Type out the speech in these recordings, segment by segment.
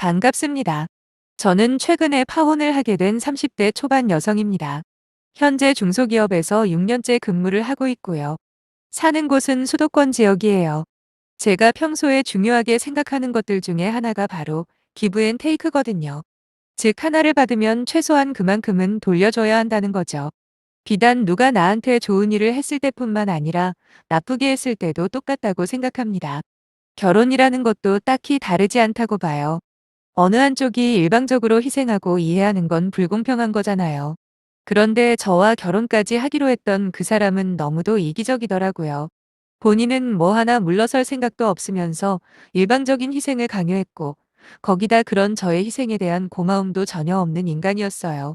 반갑습니다. 저는 최근에 파혼을 하게 된 30대 초반 여성입니다. 현재 중소기업에서 6년째 근무를 하고 있고요. 사는 곳은 수도권 지역이에요. 제가 평소에 중요하게 생각하는 것들 중에 하나가 바로 기브앤테이크거든요. 즉, 하나를 받으면 최소한 그만큼은 돌려줘야 한다는 거죠. 비단 누가 나한테 좋은 일을 했을 때뿐만 아니라 나쁘게 했을 때도 똑같다고 생각합니다. 결혼이라는 것도 딱히 다르지 않다고 봐요. 어느 한쪽이 일방적으로 희생하고 이해하는 건 불공평한 거잖아요. 그런데 저와 결혼까지 하기로 했던 그 사람은 너무도 이기적이더라고요. 본인은 뭐 하나 물러설 생각도 없으면서 일방적인 희생을 강요했고, 거기다 그런 저의 희생에 대한 고마움도 전혀 없는 인간이었어요.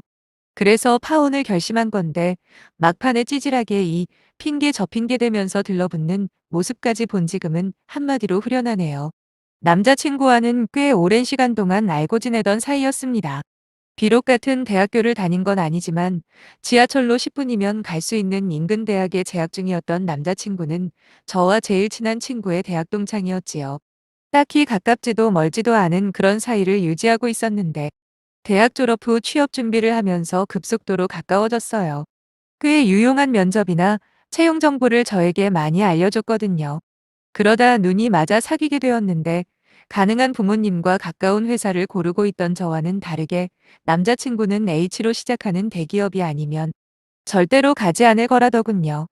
그래서 파혼을 결심한 건데, 막판에 찌질하게 이 핑계 저 핑계 대면서 들러붙는 모습까지 본 지금은 한마디로 후련하네요. 남자친구와는 꽤 오랜 시간 동안 알고 지내던 사이였습니다. 비록 같은 대학교를 다닌 건 아니지만 지하철로 10분이면 갈 수 있는 인근 대학에 재학 중이었던 남자친구는 저와 제일 친한 친구의 대학 동창이었지요. 딱히 가깝지도 멀지도 않은 그런 사이를 유지하고 있었는데 대학 졸업 후 취업 준비를 하면서 급속도로 가까워졌어요. 꽤 유용한 면접이나 채용 정보를 저에게 많이 알려줬거든요. 그러다 눈이 맞아 사귀게 되었는데 가능한 부모님과 가까운 회사를 고르고 있던 저와는 다르게 남자친구는 H로 시작하는 대기업이 아니면 절대로 가지 않을 거라더군요.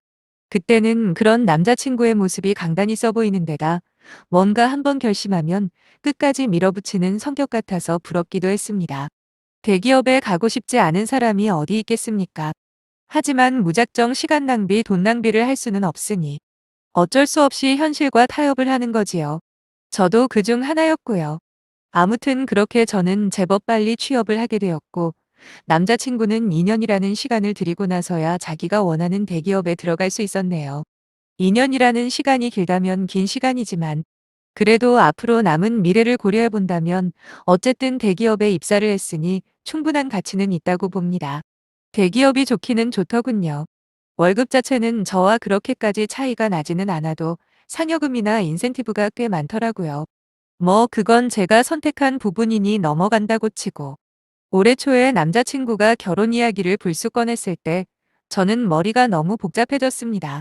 그때는 그런 남자친구의 모습이 강단 있어 보이는 데다 뭔가 한번 결심하면 끝까지 밀어붙이는 성격 같아서 부럽기도 했습니다. 대기업에 가고 싶지 않은 사람이 어디 있겠습니까? 하지만 무작정 시간 낭비, 돈 낭비를 할 수는 없으니 어쩔 수 없이 현실과 타협을 하는 거지요. 저도 그중 하나였고요. 아무튼 그렇게 저는 제법 빨리 취업을 하게 되었고, 남자친구는 2년이라는 시간을 들이고 나서야 자기가 원하는 대기업에 들어갈 수 있었네요. 2년이라는 시간이 길다면 긴 시간이지만, 그래도 앞으로 남은 미래를 고려해 본다면, 어쨌든 대기업에 입사를 했으니 충분한 가치는 있다고 봅니다. 대기업이 좋기는 좋더군요. 월급 자체는 저와 그렇게까지 차이가 나지는 않아도 상여금이나 인센티브가 꽤 많더라고요. 뭐 그건 제가 선택한 부분이니 넘어간다고 치고 올해 초에 남자친구가 결혼 이야기를 불쑥 꺼냈을 때 저는 머리가 너무 복잡해졌습니다.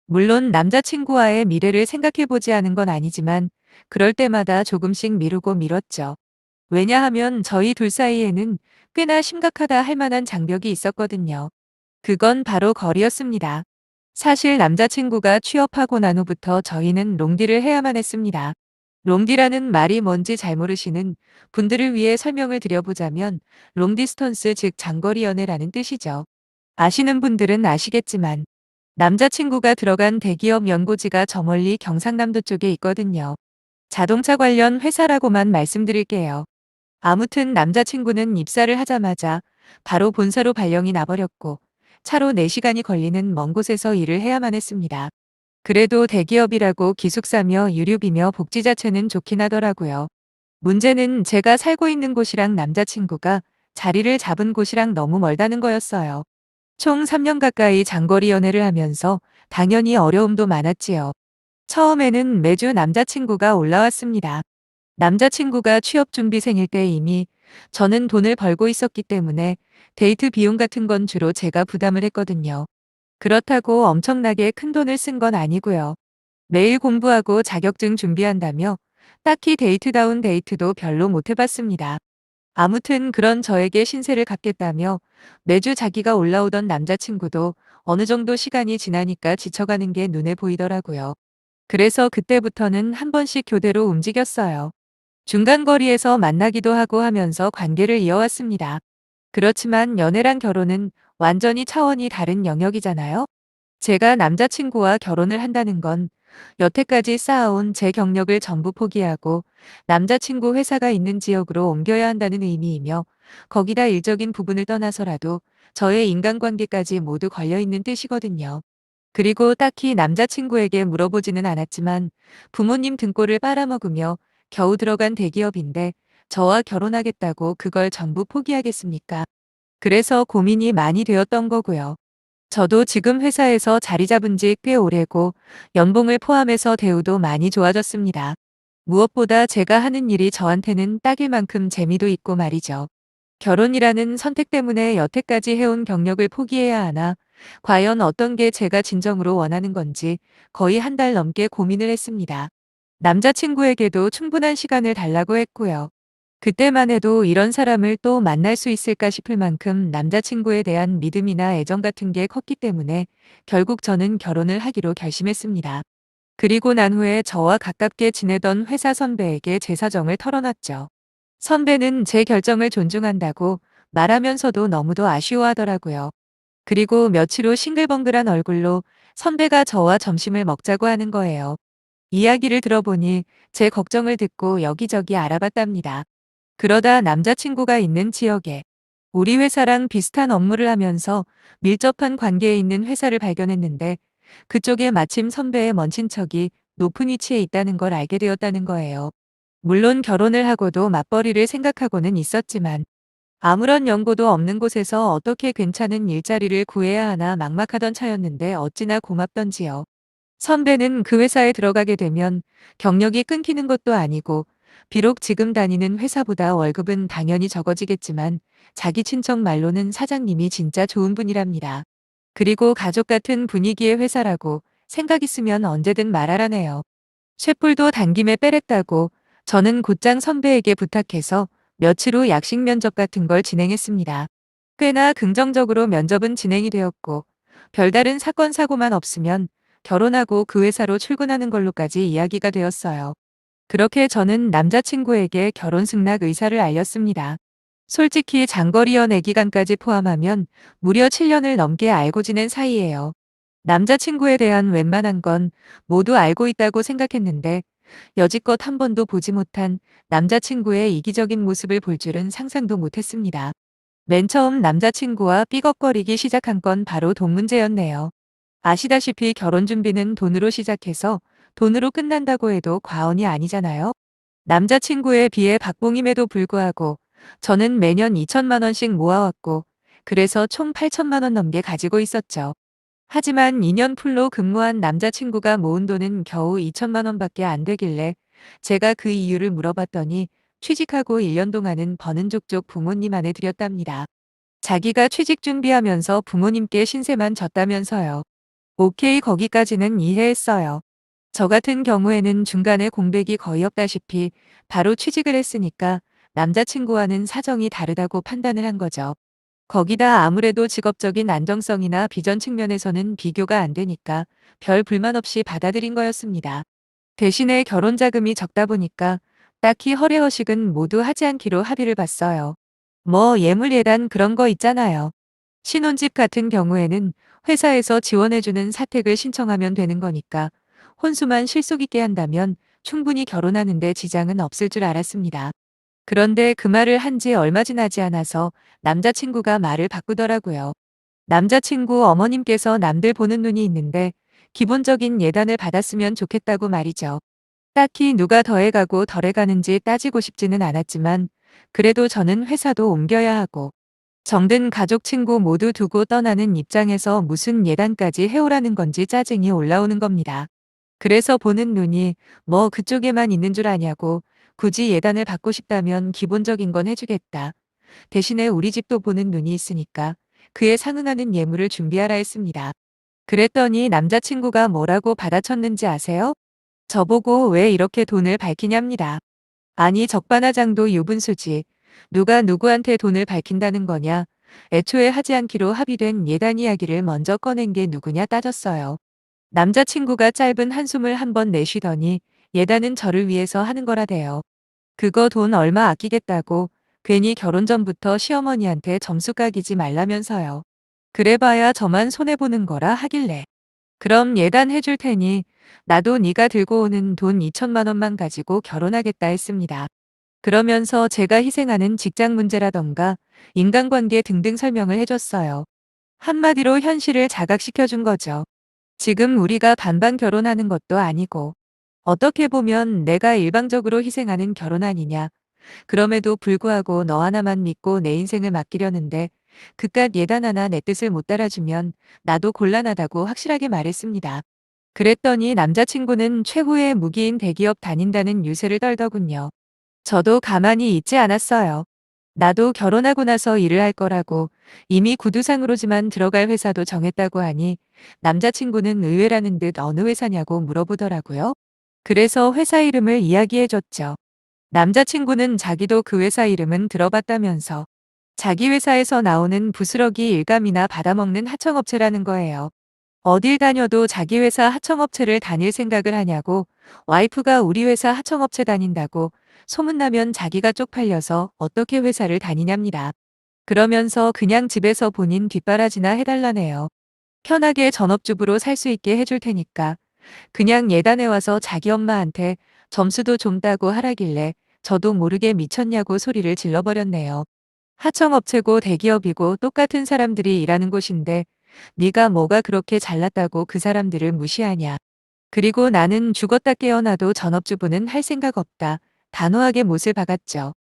물론 남자친구와의 미래를 생각해보지 않은 건 아니지만 그럴 때마다 조금씩 미루고 미뤘죠. 왜냐하면 저희 둘 사이에는 꽤나 심각하다 할 만한 장벽이 있었거든요. 그건 바로 거리였습니다. 사실 남자친구가 취업하고 난 후부터 저희는 롱디를 해야만 했습니다. 롱디라는 말이 뭔지 잘 모르시는 분들을 위해 설명을 드려보자면 롱디스턴스 즉 장거리 연애라는 뜻이죠. 아시는 분들은 아시겠지만 남자친구가 들어간 대기업 연고지가 저 멀리 경상남도 쪽에 있거든요. 자동차 관련 회사라고만 말씀드릴게요. 아무튼 남자친구는 입사를 하자마자 바로 본사로 발령이 나버렸고 차로 4시간이 걸리는 먼 곳에서 일을 해야만 했습니다. 그래도 대기업이라고 기숙사며 유류비며 복지 자체는 좋긴 하더라고요. 문제는 제가 살고 있는 곳이랑 남자친구가 자리를 잡은 곳이랑 너무 멀다는 거였어요. 총 3년 가까이 장거리 연애를 하면서 당연히 어려움도 많았지요. 처음에는 매주 남자친구가 올라왔습니다. 남자친구가 취업준비생일 때 이미 저는 돈을 벌고 있었기 때문에 데이트 비용 같은 건 주로 제가 부담을 했거든요. 그렇다고 엄청나게 큰 돈을 쓴 건 아니고요. 매일 공부하고 자격증 준비한다며 딱히 데이트다운 데이트도 별로 못 해봤습니다. 아무튼 그런 저에게 신세를 갚겠다며 매주 자기가 올라오던 남자친구도 어느 정도 시간이 지나니까 지쳐가는 게 눈에 보이더라고요. 그래서 그때부터는 한 번씩 교대로 움직였어요. 중간거리에서 만나기도 하고 하면서 관계를 이어왔습니다. 그렇지만 연애랑 결혼은 완전히 차원이 다른 영역이잖아요. 제가 남자친구와 결혼을 한다는 건 여태까지 쌓아온 제 경력을 전부 포기하고 남자친구 회사가 있는 지역으로 옮겨야 한다는 의미이며 거기다 일적인 부분을 떠나서라도 저의 인간관계까지 모두 걸려있는 뜻이거든요. 그리고 딱히 남자친구에게 물어보지는 않았지만 부모님 등골을 빨아먹으며 겨우 들어간 대기업인데 저와 결혼하겠다고 그걸 전부 포기하겠습니까? 그래서 고민이 많이 되었던 거고요. 저도 지금 회사에서 자리 잡은 지 꽤 오래고 연봉을 포함해서 대우도 많이 좋아졌습니다. 무엇보다 제가 하는 일이 저한테는 딱일 만큼 재미도 있고 말이죠. 결혼이라는 선택 때문에 여태까지 해온 경력을 포기해야 하나, 과연 어떤 게 제가 진정으로 원하는 건지 거의 한 달 넘게 고민을 했습니다. 남자친구에게도 충분한 시간을 달라고 했고요. 그때만 해도 이런 사람을 또 만날 수 있을까 싶을 만큼 남자친구에 대한 믿음이나 애정 같은 게 컸기 때문에 결국 저는 결혼을 하기로 결심했습니다. 그리고 난 후에 저와 가깝게 지내던 회사 선배에게 제 사정을 털어놨죠. 선배는 제 결정을 존중한다고 말하면서도 너무도 아쉬워하더라고요. 그리고 며칠 후 싱글벙글한 얼굴로 선배가 저와 점심을 먹자고 하는 거예요. 이야기를 들어보니 제 걱정을 듣고 여기저기 알아봤답니다. 그러다 남자친구가 있는 지역에 우리 회사랑 비슷한 업무를 하면서 밀접한 관계에 있는 회사를 발견했는데 그쪽에 마침 선배의 먼 친척이 높은 위치에 있다는 걸 알게 되었다는 거예요. 물론 결혼을 하고도 맞벌이를 생각하고는 있었지만 아무런 연고도 없는 곳에서 어떻게 괜찮은 일자리를 구해야 하나 막막하던 차였는데 어찌나 고맙던지요. 선배는 그 회사에 들어가게 되면 경력이 끊기는 것도 아니고 비록 지금 다니는 회사보다 월급은 당연히 적어지겠지만 자기 친척 말로는 사장님이 진짜 좋은 분이랍니다. 그리고 가족 같은 분위기의 회사라고 생각 있으면 언제든 말하라네요. 쇠뿔도 단김에 빼랬다고 저는 곧장 선배에게 부탁해서 며칠 후 약식 면접 같은 걸 진행했습니다. 꽤나 긍정적으로 면접은 진행이 되었고 별다른 사건 사고만 없으면 결혼하고 그 회사로 출근하는 걸로까지 이야기가 되었어요. 그렇게 저는 남자친구에게 결혼 승낙 의사를 알렸습니다. 솔직히 장거리 연애 기간까지 포함하면 무려 7년을 넘게 알고 지낸 사이예요. 남자친구에 대한 웬만한 건 모두 알고 있다고 생각했는데 여지껏 한 번도 보지 못한 남자친구의 이기적인 모습을 볼 줄은 상상도 못했습니다. 맨 처음 남자친구와 삐걱거리기 시작한 건 바로 돈 문제였네요. 아시다시피 결혼 준비는 돈으로 시작해서 돈으로 끝난다고 해도 과언이 아니잖아요. 남자친구에 비해 박봉임에도 불구하고 저는 매년 2천만 원씩 모아왔고 그래서 총 8천만 원 넘게 가지고 있었죠. 하지만 2년 풀로 근무한 남자친구가 모은 돈은 겨우 2천만 원밖에 안 되길래 제가 그 이유를 물어봤더니 취직하고 1년 동안은 버는 족족 부모님 안에 드렸답니다. 자기가 취직 준비하면서 부모님께 신세만 졌다면서요. 오케이, 거기까지는 이해했어요. 저 같은 경우에는 중간에 공백이 거의 없다시피 바로 취직을 했으니까 남자친구와는 사정이 다르다고 판단을 한 거죠. 거기다 아무래도 직업적인 안정성이나 비전 측면에서는 비교가 안 되니까 별 불만 없이 받아들인 거였습니다. 대신에 결혼 자금이 적다 보니까 딱히 허례허식은 모두 하지 않기로 합의를 봤어요. 뭐 예물예단 그런 거 있잖아요. 신혼집 같은 경우에는 회사에서 지원해주는 사택을 신청하면 되는 거니까 혼수만 실속 있게 한다면 충분히 결혼하는데 지장은 없을 줄 알았습니다. 그런데 그 말을 한 지 얼마 지나지 않아서 남자친구가 말을 바꾸더라고요. 남자친구 어머님께서 남들 보는 눈이 있는데 기본적인 예단을 받았으면 좋겠다고 말이죠. 딱히 누가 더해가고 덜해가는지 따지고 싶지는 않았지만 그래도 저는 회사도 옮겨야 하고 정든 가족 친구 모두 두고 떠나는 입장에서 무슨 예단까지 해오라는 건지 짜증이 올라오는 겁니다. 그래서 보는 눈이 뭐 그쪽에만 있는 줄 아냐고 굳이 예단을 받고 싶다면 기본적인 건 해주겠다. 대신에 우리 집도 보는 눈이 있으니까 그에 상응하는 예물을 준비하라 했습니다. 그랬더니 남자친구가 뭐라고 받아쳤는지 아세요? 저보고 왜 이렇게 돈을 밝히냐입니다. 아니 적반하장도 유분수지. 누가 누구한테 돈을 밝힌다는 거냐. 애초에 하지 않기로 합의된 예단 이야기를 먼저 꺼낸 게 누구냐 따졌어요. 남자친구가 짧은 한숨을 한 번 내쉬더니 예단은 저를 위해서 하는 거라대요. 그거 돈 얼마 아끼겠다고 괜히 결혼 전부터 시어머니한테 점수 까기지 말라면서요. 그래봐야 저만 손해보는 거라 하길래. 그럼 예단 해줄 테니 나도 네가 들고 오는 돈 2천만 원만 가지고 결혼하겠다 했습니다. 그러면서 제가 희생하는 직장 문제라던가 인간관계 등등 설명을 해줬어요. 한마디로 현실을 자각시켜준 거죠. 지금 우리가 반반 결혼하는 것도 아니고 어떻게 보면 내가 일방적으로 희생하는 결혼 아니냐. 그럼에도 불구하고 너 하나만 믿고 내 인생을 맡기려는데 그깟 예단 하나 내 뜻을 못 따라주면 나도 곤란하다고 확실하게 말했습니다. 그랬더니 남자친구는 최고의 무기인 대기업 다닌다는 유세를 떨더군요. 저도 가만히 있지 않았어요. 나도 결혼하고 나서 일을 할 거라고 이미 구두상으로지만 들어갈 회사도 정했다고 하니 남자친구는 의외라는 듯 어느 회사냐고 물어보더라고요. 그래서 회사 이름을 이야기해줬죠. 남자친구는 자기도 그 회사 이름은 들어봤다면서 자기 회사에서 나오는 부스러기 일감이나 받아먹는 하청업체라는 거예요. 어딜 다녀도 자기 회사 하청업체를 다닐 생각을 하냐고 와이프가 우리 회사 하청업체 다닌다고 소문나면 자기가 쪽팔려서 어떻게 회사를 다니냐입니다. 그러면서 그냥 집에서 본인 뒷바라지나 해달라네요. 편하게 전업주부로 살 수 있게 해줄 테니까 그냥 예단에 와서 자기 엄마한테 점수도 좀 따고 하라길래 저도 모르게 미쳤냐고 소리를 질러버렸네요. 하청업체고 대기업이고 똑같은 사람들이 일하는 곳인데 네가 뭐가 그렇게 잘났다고 그 사람들을 무시하냐. 그리고 나는 죽었다 깨어나도 전업주부는 할 생각 없다. 단호하게 못을 박았죠.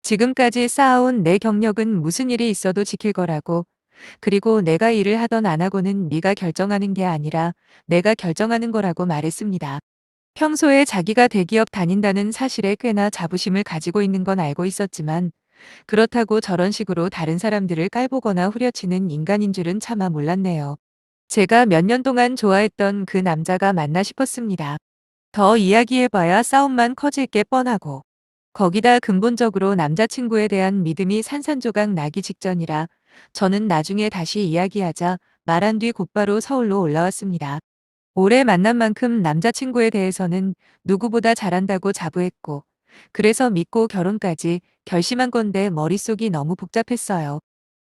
지금까지 쌓아온 내 경력은 무슨 일이 있어도 지킬 거라고. 그리고 내가 일을 하던 안 하고는 네가 결정하는 게 아니라 내가 결정하는 거라고 말했습니다. 평소에 자기가 대기업 다닌다는 사실에 꽤나 자부심을 가지고 있는 건 알고 있었지만 그렇다고 저런 식으로 다른 사람들을 깔보거나 후려치는 인간인 줄은 차마 몰랐네요. 제가 몇 년 동안 좋아했던 그 남자가 맞나 싶었습니다. 더 이야기해봐야 싸움만 커질 게 뻔하고 거기다 근본적으로 남자친구에 대한 믿음이 산산조각 나기 직전이라 저는 나중에 다시 이야기하자 말한 뒤 곧바로 서울로 올라왔습니다. 오래 만난 만큼 남자친구에 대해서는 누구보다 잘한다고 자부했고 그래서 믿고 결혼까지 결심한 건데 머릿속이 너무 복잡했어요.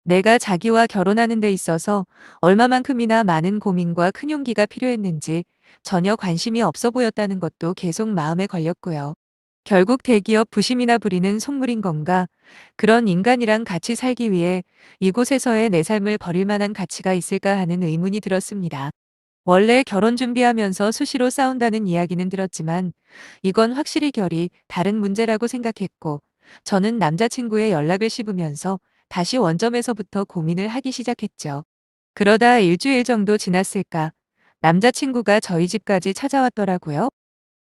내가 자기와 결혼하는 데 있어서 얼마만큼이나 많은 고민과 큰 용기가 필요했는지 전혀 관심이 없어 보였다는 것도 계속 마음에 걸렸고요. 결국 대기업 부심이나 부리는 속물인 건가? 그런 인간이랑 같이 살기 위해 이곳에서의 내 삶을 버릴 만한 가치가 있을까 하는 의문이 들었습니다. 원래 결혼 준비하면서 수시로 싸운다는 이야기는 들었지만 이건 확실히 결이 다른 문제라고 생각했고 저는 남자친구의 연락을 씹으면서 다시 원점에서부터 고민을 하기 시작했죠. 그러다 일주일 정도 지났을까 남자친구가 저희 집까지 찾아왔더라고요.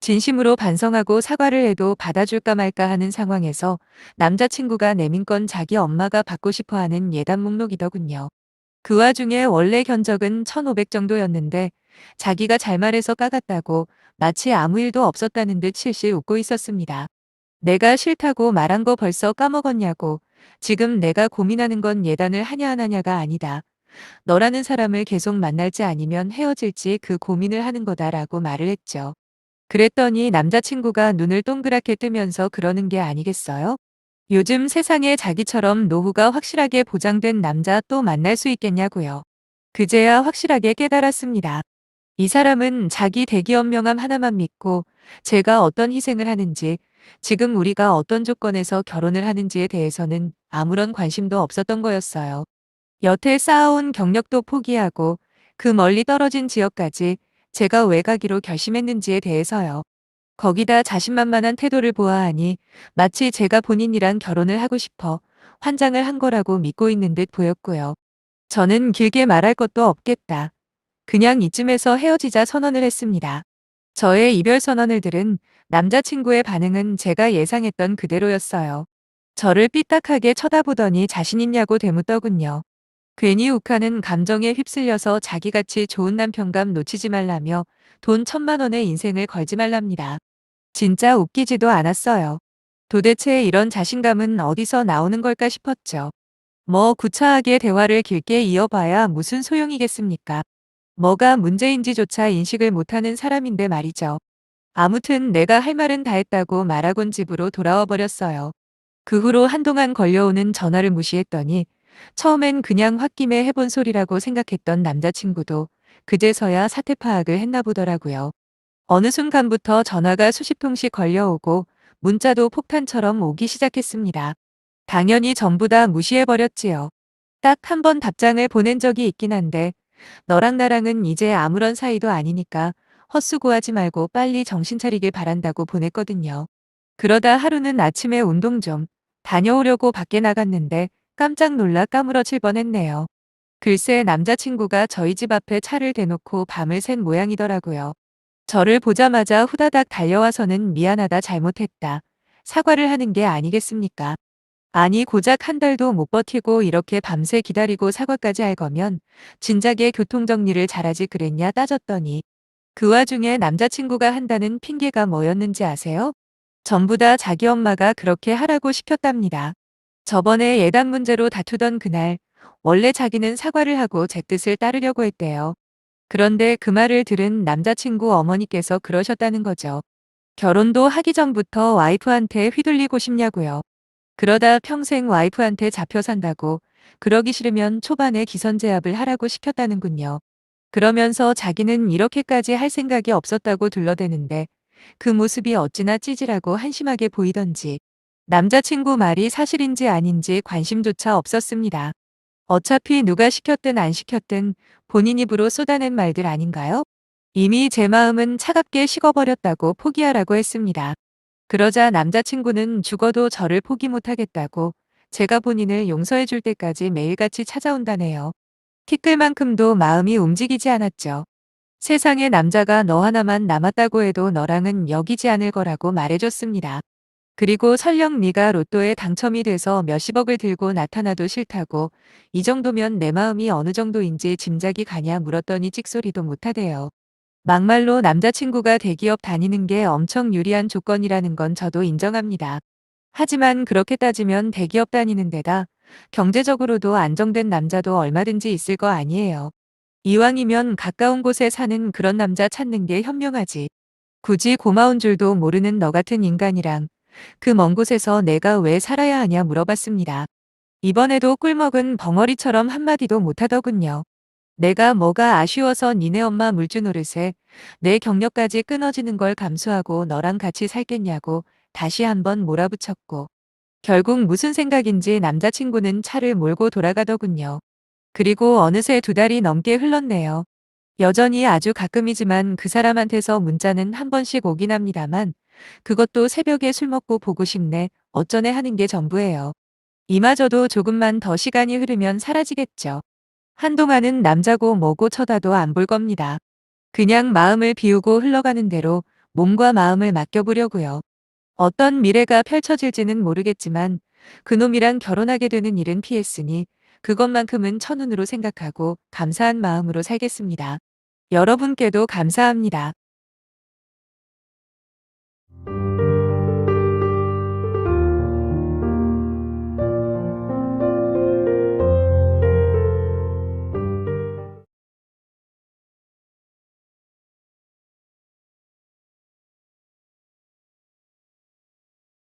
진심으로 반성하고 사과를 해도 받아줄까 말까 하는 상황에서 남자친구가 내민 건 자기 엄마가 받고 싶어 하는 예단 목록이더군요. 그 와중에 원래 견적은 1,500 정도였는데 자기가 잘 말해서 까갔다고 마치 아무 일도 없었다는 듯 실실 웃고 있었습니다. 내가 싫다고 말한 거 벌써 까먹었냐고. 지금 내가 고민하는 건 예단을 하냐 안 하냐가 아니다. 너라는 사람을 계속 만날지 아니면 헤어질지 그 고민을 하는 거다라고 말을 했죠. 그랬더니 남자친구가 눈을 동그랗게 뜨면서 그러는 게 아니겠어요? 요즘 세상에 자기처럼 노후가 확실하게 보장된 남자 또 만날 수 있겠냐고요. 그제야 확실하게 깨달았습니다. 이 사람은 자기 대기업 명함 하나만 믿고 제가 어떤 희생을 하는지, 지금 우리가 어떤 조건에서 결혼을 하는지에 대해서는 아무런 관심도 없었던 거였어요. 여태 쌓아온 경력도 포기하고 그 멀리 떨어진 지역까지 제가 왜 가기로 결심했는지에 대해서요. 거기다 자신만만한 태도를 보아하니 마치 제가 본인이랑 결혼을 하고 싶어 환장을 한 거라고 믿고 있는 듯 보였고요. 저는 길게 말할 것도 없겠다. 그냥 이쯤에서 헤어지자 선언을 했습니다. 저의 이별 선언을 들은 남자친구의 반응은 제가 예상했던 그대로였어요. 저를 삐딱하게 쳐다보더니 자신 있냐고 되묻더군요. 괜히 욱하는 감정에 휩쓸려서 자기같이 좋은 남편감 놓치지 말라며 돈 1,000만 원의 인생을 걸지 말랍니다. 진짜 웃기지도 않았어요. 도대체 이런 자신감은 어디서 나오는 걸까 싶었죠. 뭐 구차하게 대화를 길게 이어봐야 무슨 소용이겠습니까? 뭐가 문제인지조차 인식을 못하는 사람인데 말이죠. 아무튼 내가 할 말은 다 했다고 말하곤 집으로 돌아와 버렸어요. 그 후로 한동안 걸려오는 전화를 무시했더니 처음엔 그냥 홧김에 해본 소리라고 생각했던 남자친구도 그제서야 사태 파악을 했나 보더라고요. 어느 순간부터 전화가 수십 통씩 걸려오고 문자도 폭탄처럼 오기 시작했습니다. 당연히 전부 다 무시해버렸지요. 딱 한 번 답장을 보낸 적이 있긴 한데 너랑 나랑은 이제 아무런 사이도 아니니까 헛수고하지 말고 빨리 정신 차리길 바란다고 보냈거든요. 그러다 하루는 아침에 운동 좀 다녀오려고 밖에 나갔는데 깜짝 놀라 까무러칠 뻔했네요. 글쎄 남자친구가 저희 집 앞에 차를 대놓고 밤을 샌 모양이더라고요. 저를 보자마자 후다닥 달려와서는 미안하다 잘못했다. 사과를 하는 게 아니겠습니까? 아니 고작 한 달도 못 버티고 이렇게 밤새 기다리고 사과까지 할 거면 진작에 교통정리를 잘하지 그랬냐 따졌더니 그 와중에 남자친구가 한다는 핑계가 뭐였는지 아세요? 전부 다 자기 엄마가 그렇게 하라고 시켰답니다. 저번에 예단 문제로 다투던 그날 원래 자기는 사과를 하고 제 뜻을 따르려고 했대요. 그런데 그 말을 들은 남자친구 어머니께서 그러셨다는 거죠. 결혼도 하기 전부터 와이프한테 휘둘리고 싶냐고요. 그러다 평생 와이프한테 잡혀 산다고 그러기 싫으면 초반에 기선제압을 하라고 시켰다는군요. 그러면서 자기는 이렇게까지 할 생각이 없었다고 둘러대는데 그 모습이 어찌나 찌질하고 한심하게 보이던지 남자친구 말이 사실인지 아닌지 관심조차 없었습니다. 어차피 누가 시켰든 안 시켰든 본인 입으로 쏟아낸 말들 아닌가요? 이미 제 마음은 차갑게 식어버렸다고 포기하라고 했습니다. 그러자 남자친구는 죽어도 저를 포기 못하겠다고 제가 본인을 용서해 줄 때까지 매일같이 찾아온다네요. 티끌만큼도 마음이 움직이지 않았죠. 세상에 남자가 너 하나만 남았다고 해도 너랑은 여기지 않을 거라고 말해줬습니다. 그리고 설령 네가 로또에 당첨이 돼서 몇십억을 들고 나타나도 싫다고 이 정도면 내 마음이 어느 정도인지 짐작이 가냐 물었더니 찍소리도 못하대요. 막말로 남자친구가 대기업 다니는 게 엄청 유리한 조건이라는 건 저도 인정합니다. 하지만 그렇게 따지면 대기업 다니는 데다 경제적으로도 안정된 남자도 얼마든지 있을 거 아니에요. 이왕이면 가까운 곳에 사는 그런 남자 찾는 게 현명하지. 굳이 고마운 줄도 모르는 너 같은 인간이랑 그 먼 곳에서 내가 왜 살아야 하냐 물어봤습니다. 이번에도 꿀먹은 벙어리처럼 한마디도 못하더군요. 내가 뭐가 아쉬워서 니네 엄마 물주 노릇에 내 경력까지 끊어지는 걸 감수하고 너랑 같이 살겠냐고 다시 한번 몰아붙였고 결국 무슨 생각인지 남자친구는 차를 몰고 돌아가더군요. 그리고 어느새 2달이 넘게 흘렀네요. 여전히 아주 가끔이지만 그 사람한테서 문자는 한 번씩 오긴 합니다만 그것도 새벽에 술 먹고 보고 싶네 어쩌네 하는 게 전부예요. 이마저도 조금만 더 시간이 흐르면 사라지겠죠. 한동안은 남자고 뭐고 쳐다도 안 볼 겁니다. 그냥 마음을 비우고 흘러가는 대로 몸과 마음을 맡겨보려고요. 어떤 미래가 펼쳐질지는 모르겠지만 그놈이랑 결혼하게 되는 일은 피했으니 그것만큼은 천운으로 생각하고 감사한 마음으로 살겠습니다. 여러분께도 감사합니다.